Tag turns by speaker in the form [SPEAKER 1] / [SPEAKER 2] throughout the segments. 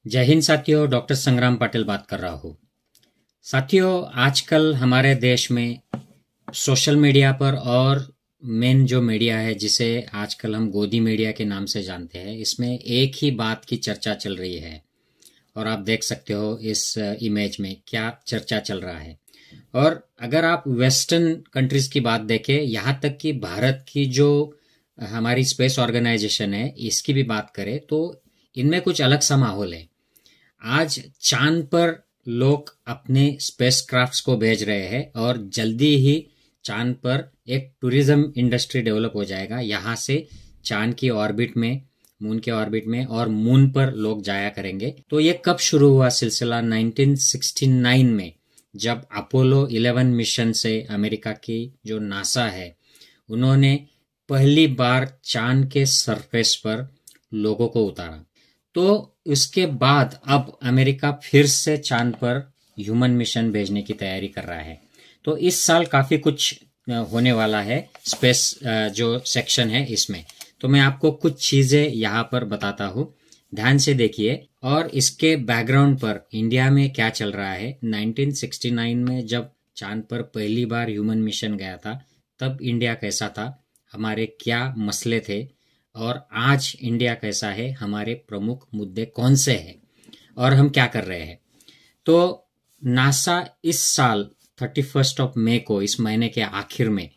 [SPEAKER 1] जय हिंद साथियों, डॉक्टर संग्राम पाटिल बात कर रहा हूँ। साथियों, आजकल हमारे देश में सोशल मीडिया पर और मेन जो मीडिया है जिसे आजकल हम गोदी मीडिया के नाम से जानते हैं, इसमें एक ही बात की चर्चा चल रही है और आप देख सकते हो इस इमेज में क्या चर्चा चल रहा है। और अगर आप वेस्टर्न कंट्रीज की बात देखें, यहाँ तक कि भारत की जो हमारी स्पेस ऑर्गेनाइजेशन है इसकी भी बात करें तो इनमें कुछ अलग सा माहौल है। आज चांद पर लोग अपने स्पेसक्राफ्ट्स को भेज रहे हैं और जल्दी ही चांद पर एक टूरिज्म इंडस्ट्री डेवलप हो जाएगा। यहाँ से चांद की ऑर्बिट में, मून के ऑर्बिट में और मून पर लोग जाया करेंगे। तो ये कब शुरू हुआ सिलसिला? 1969 में, जब अपोलो 11 मिशन से अमेरिका की जो नासा है उन्होंने पहली बार चांद के सरफेस पर लोगों को उतारा। तो उसके बाद अब अमेरिका फिर से चांद पर ह्यूमन मिशन भेजने की तैयारी कर रहा है। तो इस साल काफी कुछ होने वाला है स्पेस जो सेक्शन है इसमें। तो मैं आपको कुछ चीजें यहाँ पर बताता हूँ, ध्यान से देखिए। और इसके बैकग्राउंड पर इंडिया में क्या चल रहा है। 1969 में जब चांद पर पहली बार ह्यूमन मिशन गया था तब इंडिया कैसा था, हमारे क्या मसले थे और आज इंडिया कैसा है, हमारे प्रमुख मुद्दे कौन से हैं और हम क्या कर रहे हैं। तो नासा इस साल 31 मई को, इस महीने के आखिर में,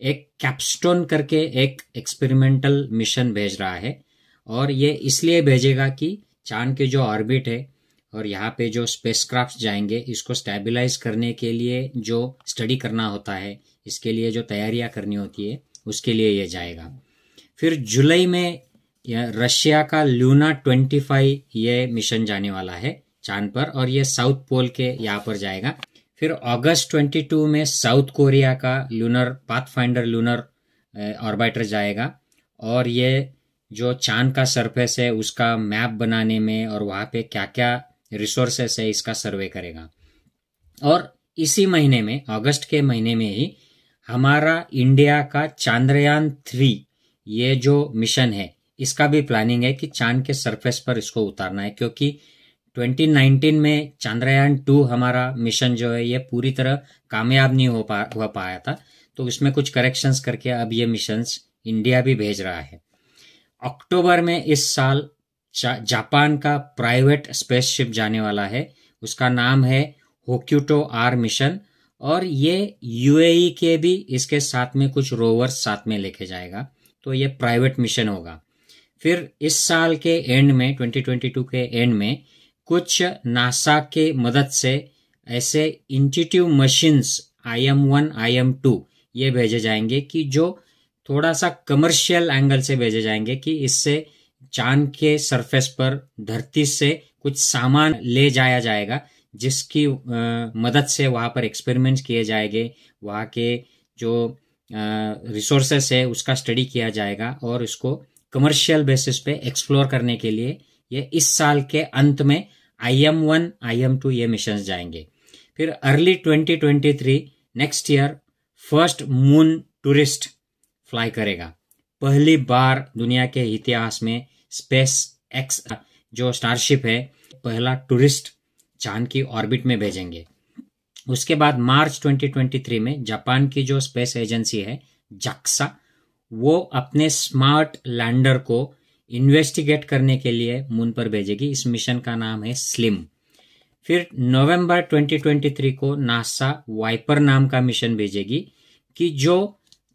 [SPEAKER 1] एक कैपस्टोन करके एक एक्सपेरिमेंटल मिशन भेज रहा है। और ये इसलिए भेजेगा कि चांद के जो ऑर्बिट है और यहाँ पे जो स्पेसक्राफ्ट जाएंगे, इसको स्टेबलाइज करने के लिए जो स्टडी करना होता है, इसके लिए जो तैयारियां करनी होती है, उसके लिए ये जाएगा। फिर जुलाई में रशिया का लूना 25 ये मिशन जाने वाला है चांद पर और ये साउथ पोल के यहाँ पर जाएगा। फिर अगस्त 22 में साउथ कोरिया का लूनर पाथफाइंडर लूनर ऑर्बिटर जाएगा और ये जो चांद का सरफेस है उसका मैप बनाने में और वहाँ पे क्या क्या रिसोर्सेस है इसका सर्वे करेगा। और इसी महीने में, अगस्त के महीने में ही, हमारा इंडिया का चांद्रयान 3 ये जो मिशन है इसका भी प्लानिंग है कि चांद के सरफेस पर इसको उतारना है। क्योंकि 2019 में चांद्रयान 2 हमारा मिशन जो है ये पूरी तरह कामयाब नहीं हो पाया था, तो इसमें कुछ करेक्शंस करके अब ये मिशंस इंडिया भी भेज रहा है। अक्टूबर में इस साल जापान का प्राइवेट स्पेसशिप जाने वाला है, उसका नाम है होक्यूटो आर मिशन और ये यूएई के भी इसके साथ में कुछ रोवर्स साथ में लेके जाएगा। तो ये प्राइवेट मिशन होगा। फिर इस साल के एंड में, 2022 के एंड में, कुछ नासा के मदद से ऐसे इंट्यूटिव मशीन्स IM-1 IM-2 ये भेजे जाएंगे कि जो थोड़ा सा कमर्शियल एंगल से भेजे जाएंगे कि इससे चांद के सरफेस पर धरती से कुछ सामान ले जाया जाएगा, जिसकी मदद से वहां पर एक्सपेरिमेंट्स किए जाएंगे, वहां के जो रिसोर्सेस है उसका स्टडी किया जाएगा और इसको कमर्शियल बेसिस पे एक्सप्लोर करने के लिए ये इस साल के अंत में IM-1 IM-2 ये मिशन जाएंगे। फिर early 2023 next year first moon tourist fly करेगा। पहली बार दुनिया के इतिहास में स्पेस एक्स जो स्टारशिप है पहला टूरिस्ट चांद की ऑर्बिट में भेजेंगे। उसके बाद मार्च 2023 में जापान की जो स्पेस एजेंसी है जाक्सा, वो अपने स्मार्ट लैंडर को इन्वेस्टिगेट करने के लिए मून पर भेजेगी। इस मिशन का नाम है स्लिम। फिर नवंबर 2023 को नासा वाइपर नाम का मिशन भेजेगी कि जो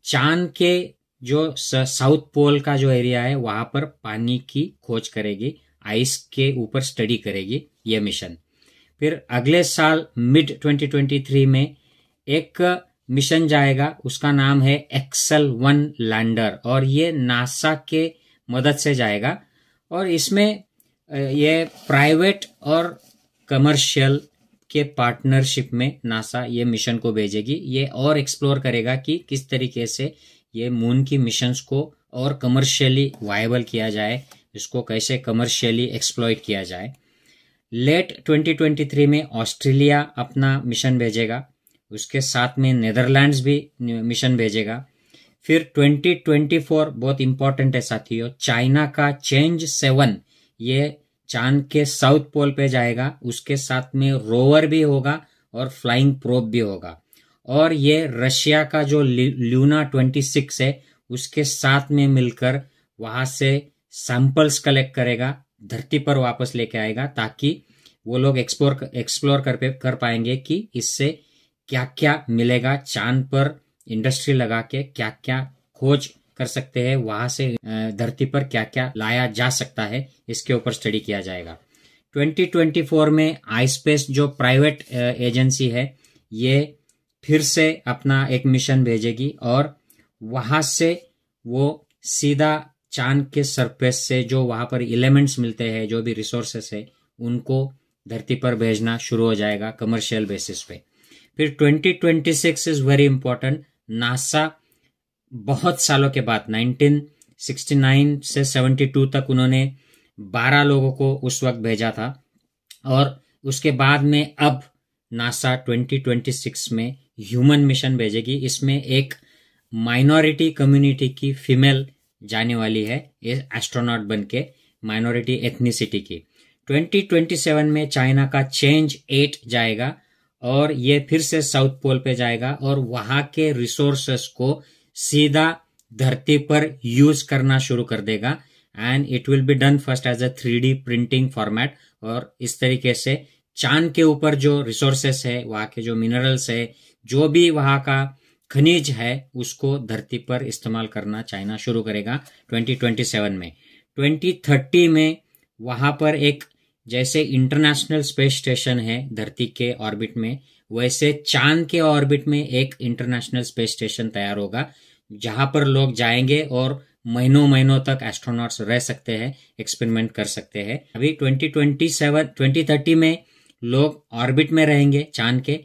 [SPEAKER 1] चांद के जो साउथ पोल का जो एरिया है वहां पर पानी की खोज करेगी, आइस के ऊपर स्टडी करेगी ये मिशन। फिर अगले साल मिड 2023 में एक मिशन जाएगा, उसका नाम है एक्सेल-1 लैंडर और ये नासा के मदद से जाएगा और इसमें ये प्राइवेट और कमर्शियल के पार्टनरशिप में नासा ये मिशन को भेजेगी। ये और एक्सप्लोर करेगा कि किस तरीके से ये मून की मिशंस को और कमर्शियली वायबल किया जाए, इसको कैसे कमर्शियली एक्सप्लॉइट किया जाए। लेट 2023 में ऑस्ट्रेलिया अपना मिशन भेजेगा, उसके साथ में नेदरलैंड्स भी मिशन भेजेगा। फिर 2024 बहुत इंपॉर्टेंट है साथियों, चाइना का चेंज 7 ये चांद के साउथ पोल पे जाएगा, उसके साथ में रोवर भी होगा और फ्लाइंग प्रोब भी होगा। और ये रशिया का जो ल्यूना 26 है उसके साथ में मिलकर वहां से सैंपल्स कलेक्ट करेगा, धरती पर वापस लेके आएगा, ताकि वो लोग एक्सप्लोर कर पाएंगे कि इससे क्या क्या मिलेगा, चांद पर इंडस्ट्री लगा के क्या क्या खोज कर सकते हैं, वहां से धरती पर क्या क्या लाया जा सकता है, इसके ऊपर स्टडी किया जाएगा। 2024 में आईस्पेस जो प्राइवेट एजेंसी है ये फिर से अपना एक मिशन भेजेगी और वहां से वो सीधा चांद के सरफेस से जो वहां पर एलिमेंट्स मिलते हैं, जो भी रिसोर्सेस है, उनको धरती पर भेजना शुरू हो जाएगा कमर्शियल बेसिस पे। फिर 2026 इज वेरी इंपॉर्टेंट। नासा बहुत सालों के बाद 1969 से 72 तक उन्होंने 12 लोगों को उस वक्त भेजा था और उसके बाद में अब नासा 2026 में ह्यूमन मिशन भेजेगी। इसमें एक माइनॉरिटी कम्युनिटी की फीमेल जाने वाली है एस्ट्रोनॉट बन के, माइनॉरिटी एथनिसिटी की। 2027 में चाइना का चेंज 8 जाएगा और ये फिर से साउथ पोल पे जाएगा और वहां के रिसोर्सेस को सीधा धरती पर यूज करना शुरू कर देगा and it will be done first as a 3D printing format. और इस तरीके से चांद के ऊपर जो रिसोर्सेस है, वहां के जो मिनरल्स है, जो भी वहां का खनिज है, उसको धरती पर इस्तेमाल करना चाइना शुरू करेगा 2027 में। 2030 में वहां पर एक जैसे इंटरनेशनल स्पेस स्टेशन है धरती के ऑर्बिट में, वैसे चांद के ऑर्बिट में एक इंटरनेशनल स्पेस स्टेशन तैयार होगा जहां पर लोग जाएंगे और महीनों महीनों तक एस्ट्रोनॉट्स रह सकते हैं, एक्सपेरिमेंट कर सकते हैं। अभी 2030 में लोग ऑर्बिट में रहेंगे चांद के।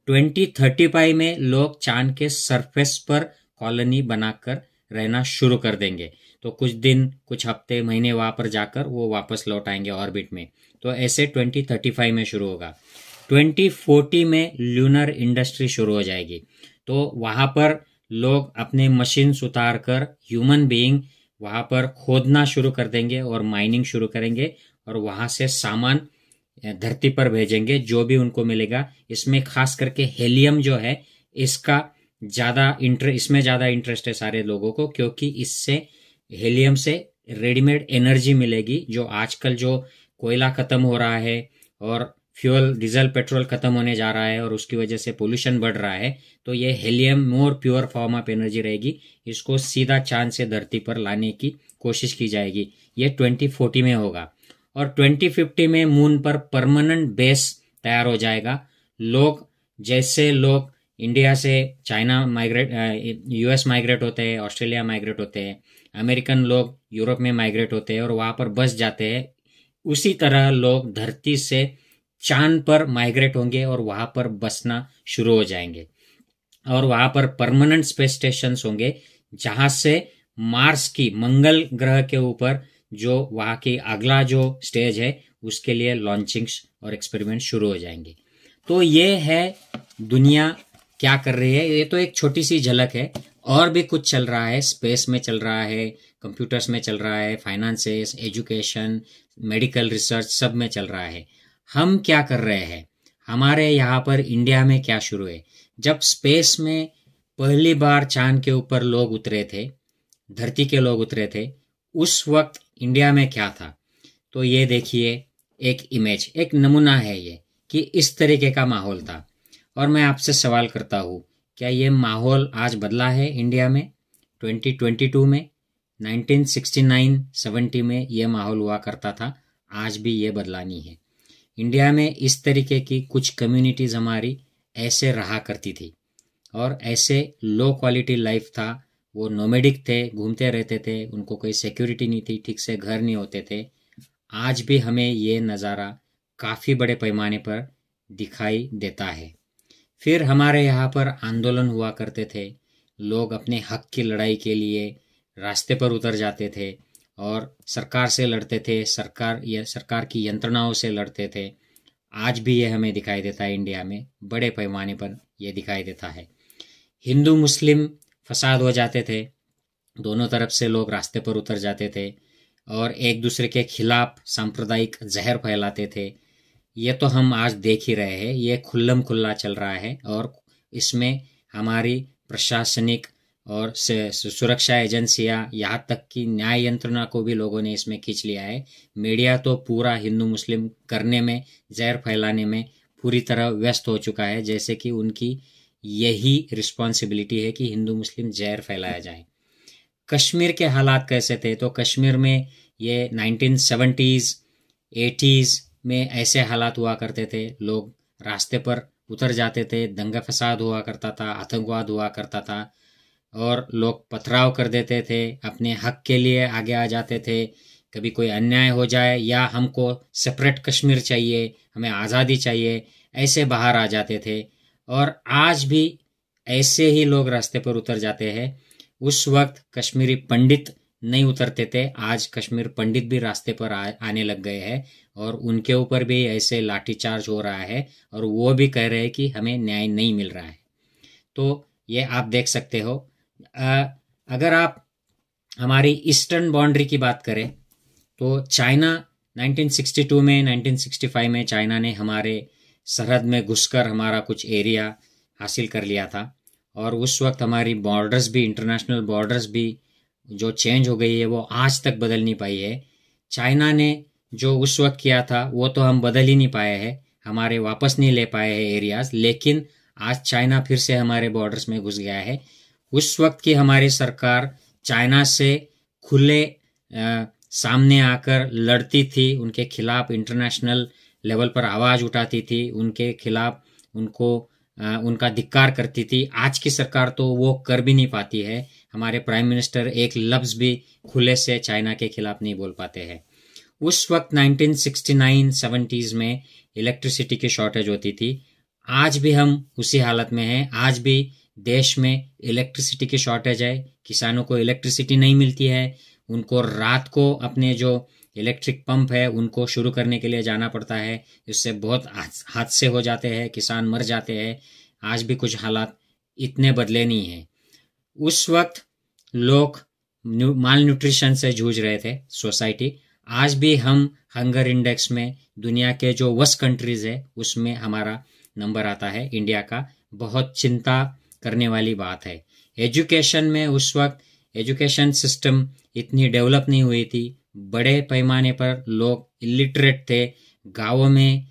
[SPEAKER 1] 2035 में लोग चांद के सरफेस पर कॉलोनी बनाकर रहना शुरू कर देंगे। तो कुछ दिन, कुछ हफ्ते, महीने वहां पर जाकर वो वापस लौट आएंगे ऑर्बिट में। तो ऐसे 2035 में शुरू होगा। 2040 में ल्यूनर इंडस्ट्री शुरू हो जाएगी। तो वहां पर लोग अपने मशीन्स उतार कर ह्यूमन बीइंग वहां पर खोदना शुरू कर देंगे और माइनिंग शुरू करेंगे और वहां से सामान धरती पर भेजेंगे जो भी उनको मिलेगा। इसमें खास करके हेलियम जो है इसका इसमें ज्यादा इंटरेस्ट है सारे लोगों को, क्योंकि इससे हेलियम से रेडीमेड एनर्जी मिलेगी। जो आजकल जो कोयला खत्म हो रहा है और फ्यूल, डीजल, पेट्रोल खत्म होने जा रहा है और उसकी वजह से पोल्यूशन बढ़ रहा है, तो ये helium more pure form of energy रहेगी। इसको सीधा चांद से धरती पर लाने की कोशिश की जाएगी। ये 2040 में होगा। और 2050 में मून पर परमानेंट बेस तैयार हो जाएगा। जैसे लोग इंडिया से चाइना यूएस माइग्रेट होते हैं, ऑस्ट्रेलिया माइग्रेट होते हैं, अमेरिकन लोग यूरोप में माइग्रेट होते हैं और वहां पर बस जाते हैं, उसी तरह लोग धरती से चांद पर माइग्रेट होंगे और वहां पर बसना शुरू हो जाएंगे। और वहां पर परमानेंट स्पेस स्टेशन होंगे जहां से मार्स की, मंगल ग्रह के ऊपर जो वहां की अगला जो स्टेज है उसके लिए लॉन्चिंग्स और एक्सपेरिमेंट शुरू हो जाएंगे। तो ये है दुनिया क्या कर रही है। ये तो एक छोटी सी झलक है, और भी कुछ चल रहा है। स्पेस में चल रहा है, कंप्यूटर्स में चल रहा है, फाइनेंसेस, एजुकेशन, मेडिकल रिसर्च, सब में चल रहा है। हम क्या कर रहे हैं? हमारे यहाँ पर इंडिया में क्या शुरू है? जब स्पेस में पहली बार चांद के ऊपर लोग उतरे थे, धरती के लोग उतरे थे, उस वक्त इंडिया में क्या था? तो ये देखिए, एक इमेज, एक नमूना है ये कि इस तरीके का माहौल था। और मैं आपसे सवाल करता हूँ, क्या ये माहौल आज बदला है इंडिया में 2022 में? 1969-70 में ये माहौल हुआ करता था, आज भी ये बदला नहीं है। इंडिया में इस तरीके की कुछ कम्युनिटीज हमारी ऐसे रहा करती थी और ऐसे लो क्वालिटी लाइफ था। वो नोमेडिक थे, घूमते रहते थे, उनको कोई सिक्योरिटी नहीं थी, ठीक से घर नहीं होते थे। आज भी हमें ये नज़ारा काफ़ी बड़े पैमाने पर दिखाई देता है। फिर हमारे यहाँ पर आंदोलन हुआ करते थे, लोग अपने हक की लड़ाई के लिए रास्ते पर उतर जाते थे और सरकार से लड़ते थे, सरकार की यंत्रणाओं से लड़ते थे। आज भी ये हमें दिखाई देता है, इंडिया में बड़े पैमाने पर यह दिखाई देता है। हिंदू मुस्लिम फसाद हो जाते थे, दोनों तरफ से लोग रास्ते पर उतर जाते थे और एक दूसरे के खिलाफ सांप्रदायिक जहर फैलाते थे, ये तो हम आज देख ही रहे हैं। ये खुल्लम खुल्ला चल रहा है और इसमें हमारी प्रशासनिक और सुरक्षा एजेंसियां, यहाँ तक कि न्याय यंत्रणा को भी लोगों ने इसमें खींच लिया है। मीडिया तो पूरा हिंदू मुस्लिम करने में, जहर फैलाने में पूरी तरह व्यस्त हो चुका है, जैसे कि उनकी यही रिस्पॉन्सिबिलिटी है कि हिंदू मुस्लिम जहर फैलाया जाए। कश्मीर के हालात कैसे थे? तो कश्मीर में ये 1970s 80s में ऐसे हालात हुआ करते थे। लोग रास्ते पर उतर जाते थे, दंगा फसाद हुआ करता था, आतंकवाद हुआ करता था और लोग पथराव कर देते थे, अपने हक के लिए आगे आ जाते थे। कभी कोई अन्याय हो जाए या हमको सेपरेट कश्मीर चाहिए, हमें आज़ादी चाहिए, ऐसे बाहर आ जाते थे। और आज भी ऐसे ही लोग रास्ते पर उतर जाते हैं। उस वक्त कश्मीरी पंडित नहीं उतरते थे, आज कश्मीर पंडित भी रास्ते पर आने लग गए हैं और उनके ऊपर भी ऐसे लाठीचार्ज हो रहा है और वो भी कह रहे हैं कि हमें न्याय नहीं मिल रहा है। तो ये आप देख सकते हो। अगर आप हमारी ईस्टर्न बाउंड्री की बात करें तो चाइना 1962 में 1965 में चाइना ने हमारे सरहद में घुसकर हमारा कुछ एरिया हासिल कर लिया था और उस वक्त हमारी बॉर्डर्स भी, इंटरनेशनल बॉर्डर्स भी जो चेंज हो गई है वो आज तक बदल नहीं पाई है। चाइना ने जो उस वक्त किया था वो तो हम बदल ही नहीं पाए हैं, हमारे वापस नहीं ले पाए हैं एरियाज, लेकिन आज चाइना फिर से हमारे बॉर्डर्स में घुस गया है। उस वक्त की हमारी सरकार चाइना से खुले सामने आकर लड़ती थी, उनके खिलाफ इंटरनेशनल लेवल पर आवाज उठाती थी, उनके खिलाफ उनका धिक्कार करती थी। आज की सरकार तो वो कर भी नहीं पाती है। हमारे प्राइम मिनिस्टर एक लफ्ज भी खुले से चाइना के खिलाफ नहीं बोल पाते हैं। उस वक्त 1969-70s में इलेक्ट्रिसिटी की शॉर्टेज होती थी। आज भी हम उसी हालत में हैं। आज भी देश में इलेक्ट्रिसिटी की शॉर्टेज है, किसानों को इलेक्ट्रिसिटी नहीं मिलती है, उनको रात को अपने जो इलेक्ट्रिक पंप है उनको शुरू करने के लिए जाना पड़ता है, इससे बहुत हादसे हो जाते हैं, किसान मर जाते हैं। आज भी कुछ हालात इतने बदले नहीं हैं। उस वक्त लोग माल न्यूट्रिशन से जूझ रहे थे सोसाइटी। आज भी हम हंगर इंडेक्स में दुनिया के जो वर्स्ट कंट्रीज है उसमें हमारा नंबर आता है इंडिया का। बहुत चिंता करने वाली बात है। एजुकेशन में उस वक्त एजुकेशन सिस्टम इतनी डेवलप नहीं हुई थी, बड़े पैमाने पर लोग इलिटरेट थे, गांवों में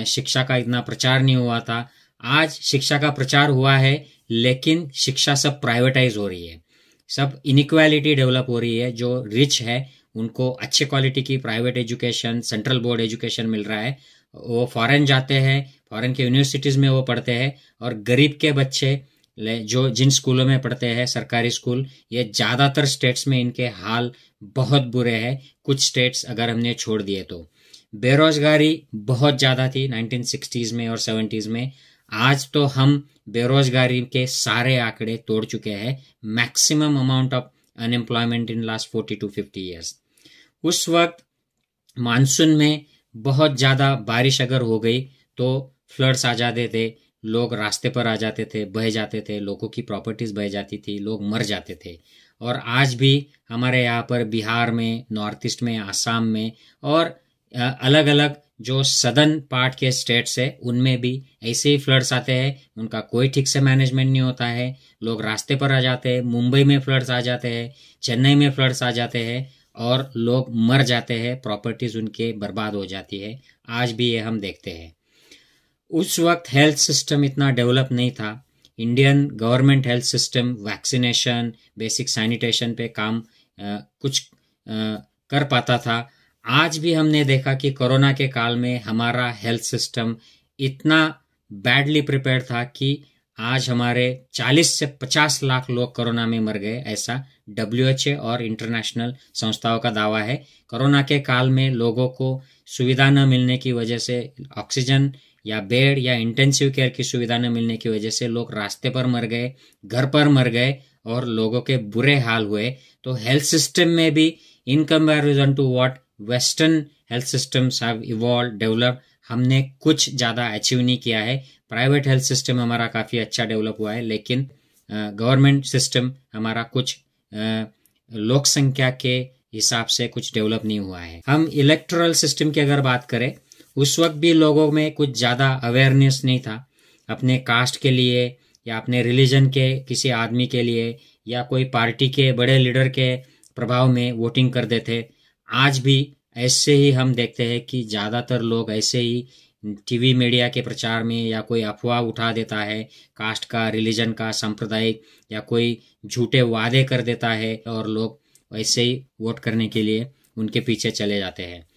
[SPEAKER 1] शिक्षा का इतना प्रचार नहीं हुआ था। आज शिक्षा का प्रचार हुआ है लेकिन शिक्षा सब प्राइवेटाइज हो रही है, सब इनइक्वालिटी डेवलप हो रही है। जो रिच है उनको अच्छे क्वालिटी की private education, central board education मिल रहा है, वो फॉरेन जाते हैं, फॉरेन के यूनिवर्सिटीज में वो पढ़ते हैं, और गरीब के बच्चे जो जिन स्कूलों में पढ़ते हैं सरकारी स्कूल, ये ज़्यादातर स्टेट्स में इनके हाल बहुत बुरे हैं, कुछ स्टेट्स अगर हमने छोड़ दिए तो। बेरोजगारी बहुत ज़्यादा थी 1960s में और 70s में। आज तो हम बेरोजगारी के सारे आंकड़े तोड़ चुके हैं, maximum amount of unemployment in last 40 to 50 years। उस वक्त मानसून में बहुत ज़्यादा बारिश अगर हो गई तो फ्लड्स आ जाते थे, लोग रास्ते पर आ जाते थे, बह जाते थे, लोगों की प्रॉपर्टीज बह जाती थी, लोग मर जाते थे। और आज भी हमारे यहाँ पर बिहार में, नॉर्थ ईस्ट में, आसाम में और अलग अलग जो सदर्न पार्ट के स्टेट्स है उनमें भी ऐसे ही फ्लड्स आते हैं, उनका कोई ठीक से मैनेजमेंट नहीं होता है, लोग रास्ते पर आ जाते हैं। मुंबई में फ्लड्स आ जाते हैं, चेन्नई में फ्लड्स आ जाते हैं और लोग मर जाते हैं, प्रॉपर्टीज उनके बर्बाद हो जाती है। आज भी ये हम देखते हैं। उस वक्त हेल्थ सिस्टम इतना डेवलप नहीं था। Indian government health system vaccination, basic sanitation पे काम कुछ कर पाता था। आज भी हमने देखा कि कोरोना के काल में हमारा हेल्थ सिस्टम इतना बैडली प्रिपेयर था कि आज हमारे 40 से 50 लाख लोग कोरोना में मर गए, ऐसा WHO और इंटरनेशनल संस्थाओं का दावा है। कोरोना के काल में लोगों को सुविधा न मिलने की वजह से, ऑक्सीजन या बेड या इंटेंसिव केयर की सुविधा न मिलने की वजह से लोग रास्ते पर मर गए, घर पर मर गए और लोगों के बुरे हाल हुए। तो हेल्थ सिस्टम में भी in comparison to what western health systems have evolve developed, हमने कुछ ज़्यादा अचीव नहीं किया है। प्राइवेट हेल्थ सिस्टम हमारा काफ़ी अच्छा डेवलप हुआ है, लेकिन गवर्नमेंट सिस्टम हमारा कुछ लोक संख्या के हिसाब से कुछ डेवलप नहीं हुआ है। हम इलेक्टोरल सिस्टम की अगर बात करें, उस वक्त भी लोगों में कुछ ज़्यादा अवेयरनेस नहीं था अपने कास्ट के लिए या अपने रिलीजन के किसी आदमी के लिए या कोई पार्टी के बड़े लीडर के प्रभाव में वोटिंग कर देते। आज भी ऐसे ही हम देखते हैं कि ज़्यादातर लोग ऐसे ही टीवी मीडिया के प्रचार में या कोई अफवाह उठा देता है कास्ट का, रिलीजन का, सांप्रदायिक, या कोई झूठे वादे कर देता है और लोग वैसे ही वोट करने के लिए उनके पीछे चले जाते हैं।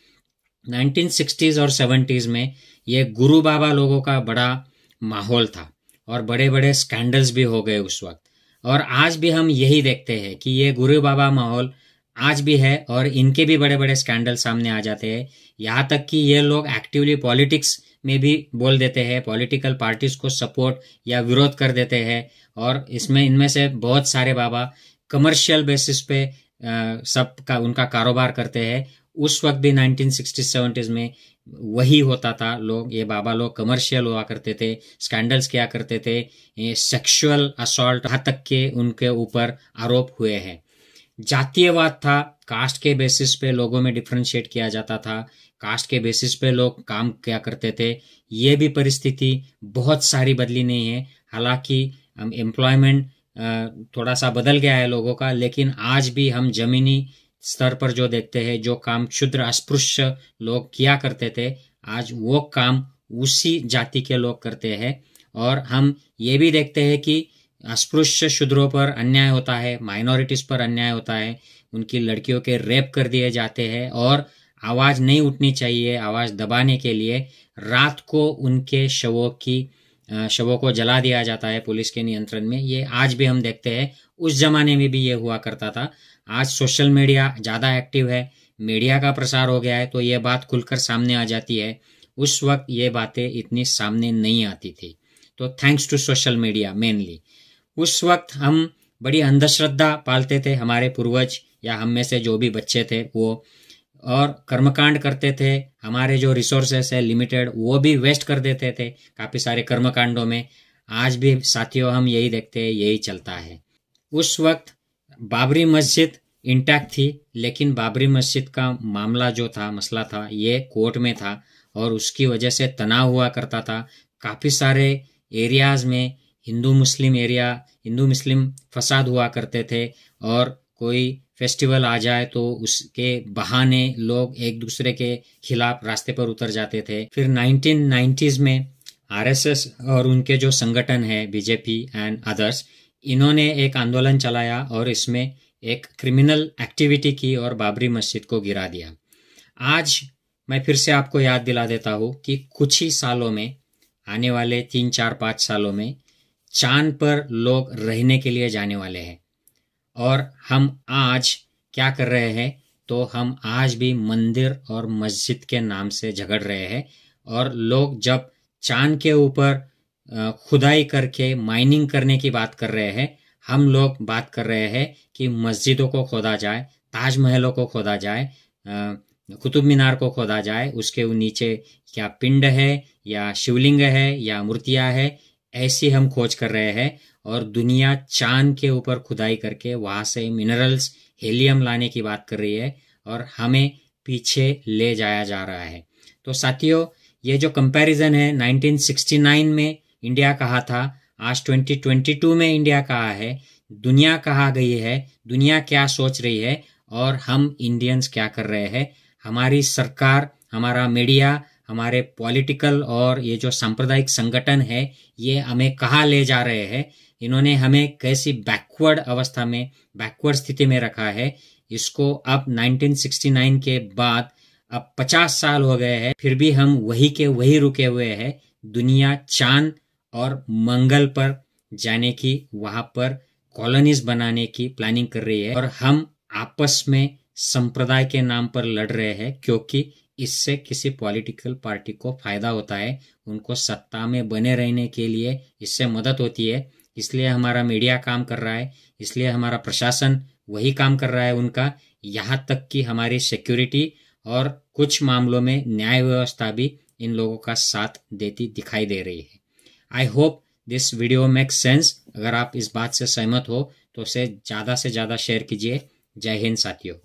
[SPEAKER 1] 1960s और 70s में ये गुरु बाबा लोगों का बड़ा माहौल था और बड़े बड़े स्कैंडल्स भी हो गए उस वक्त। और आज भी हम यही देखते हैं कि ये गुरु बाबा माहौल आज भी है और इनके भी बड़े बड़े स्कैंडल सामने आ जाते हैं। यहाँ तक कि ये लोग एक्टिवली पॉलिटिक्स में भी बोल देते हैं, पॉलिटिकल पार्टीज को सपोर्ट या विरोध कर देते हैं। और इसमें इनमें से बहुत सारे बाबा कमर्शियल बेसिस पे सब का उनका कारोबार करते हैं। उस वक्त भी 1960s-70s में वही होता था। लोग, ये बाबा लोग कमर्शियल हुआ करते थे, स्कैंडल्स किया करते थे, ये सेक्सुअल असॉल्ट यहाँ तक के उनके ऊपर आरोप हुए हैं। जातीयवाद था, कास्ट के बेसिस पे लोगों में डिफरेंशिएट किया जाता था, कास्ट के बेसिस पे लोग काम किया करते थे। ये भी परिस्थिति बहुत सारी बदली नहीं है। हालांकि एम्प्लॉयमेंट थोड़ा सा बदल गया है लोगों का, लेकिन आज भी हम जमीनी स्तर पर जो देखते हैं, जो काम क्षुद्र अस्पृश्य लोग किया करते थे, आज वो काम उसी जाति के लोग करते हैं। और हम ये भी देखते हैं कि अस्पृश्य शूद्रों पर अन्याय होता है, माइनॉरिटीज पर अन्याय होता है, उनकी लड़कियों के रेप कर दिए जाते हैं और आवाज नहीं उठनी चाहिए, आवाज दबाने के लिए रात को उनके शवों को जला दिया जाता है पुलिस के नियंत्रण में। ये आज भी हम देखते हैं। उस जमाने में भी ये हुआ करता था। आज सोशल मीडिया ज़्यादा एक्टिव है, मीडिया का प्रसार हो गया है, तो ये बात खुलकर सामने आ जाती है। उस वक्त ये बातें इतनी सामने नहीं आती थी। तो thanks to social media mainly. उस वक्त हम बड़ी अंधश्रद्धा पालते थे, हमारे पूर्वज या हम में से जो भी बच्चे थे वो, और कर्मकांड करते थे। हमारे जो रिसोर्सेस है लिमिटेड, वो भी वेस्ट कर देते थे काफ़ी सारे कर्मकांडों में। आज भी साथियों हम यही देखते हैं, यही चलता है। उस वक्त बाबरी मस्जिद इंटैक्ट थी, लेकिन बाबरी मस्जिद का मामला जो था, मसला था, ये कोर्ट में था और उसकी वजह से तनाव हुआ करता था। काफ़ी सारे एरियाज में हिंदू मुस्लिम फसाद हुआ करते थे और कोई फेस्टिवल आ जाए तो उसके बहाने लोग एक दूसरे के खिलाफ रास्ते पर उतर जाते थे। फिर 1990s में आरएसएस और उनके जो संगठन है बीजेपी एंड अदर्स, इन्होंने एक आंदोलन चलाया और इसमें एक क्रिमिनल एक्टिविटी की और बाबरी मस्जिद को गिरा दिया। आज मैं फिर से आपको याद दिला देता हूँ कि कुछ ही सालों में, आने वाले 3, 4, 5 सालों में चांद पर लोग रहने के लिए जाने वाले हैं। और हम आज क्या कर रहे हैं, तो हम आज भी मंदिर और मस्जिद के नाम से झगड़ रहे हैं। और लोग जब चांद के ऊपर खुदाई करके माइनिंग करने की बात कर रहे हैं, हम लोग बात कर रहे हैं कि मस्जिदों को खोदा जाए, ताजमहलों को खोदा जाए, कुतुब मीनार को खोदा जाए, उसके नीचे क्या पिंड है या शिवलिंग है या मूर्तियां है, ऐसी हम खोज कर रहे हैं। और दुनिया चांद के ऊपर खुदाई करके वहां से मिनरल्स, हीलियम लाने की बात कर रही है और हमें पीछे ले जाया जा रहा है। तो साथियों, ये जो कंपैरिजन है, 1969 में इंडिया कहा था, आज 2022 में इंडिया कहा है, दुनिया कहाँ गई है, दुनिया क्या सोच रही है और हम इंडियंस क्या कर रहे हैं। हमारी सरकार, हमारा मीडिया, हमारे पॉलिटिकल और ये जो सांप्रदायिक संगठन है, ये हमें कहाँ ले जा रहे हैं। इन्होंने हमें कैसी बैकवर्ड स्थिति में रखा है। इसको अब 1969 के बाद अब 50 साल हो गए हैं, फिर भी हम वही के वही रुके हुए हैं। दुनिया चांद और मंगल पर जाने की, वहां पर कॉलोनीज बनाने की प्लानिंग कर रही है और हम आपस में संप्रदाय के नाम पर लड़ रहे हैं, क्योंकि इससे किसी पॉलिटिकल पार्टी को फायदा होता है, उनको सत्ता में बने रहने के लिए इससे मदद होती है। इसलिए हमारा मीडिया काम कर रहा है, इसलिए हमारा प्रशासन वही काम कर रहा है उनका, यहाँ तक कि हमारी सिक्योरिटी और कुछ मामलों में न्याय व्यवस्था भी इन लोगों का साथ देती दिखाई दे रही है। I hope this video makes sense. अगर आप इस बात से सहमत हो तो उसे ज़्यादा से ज़्यादा शेयर कीजिए। जय हिंद साथियों।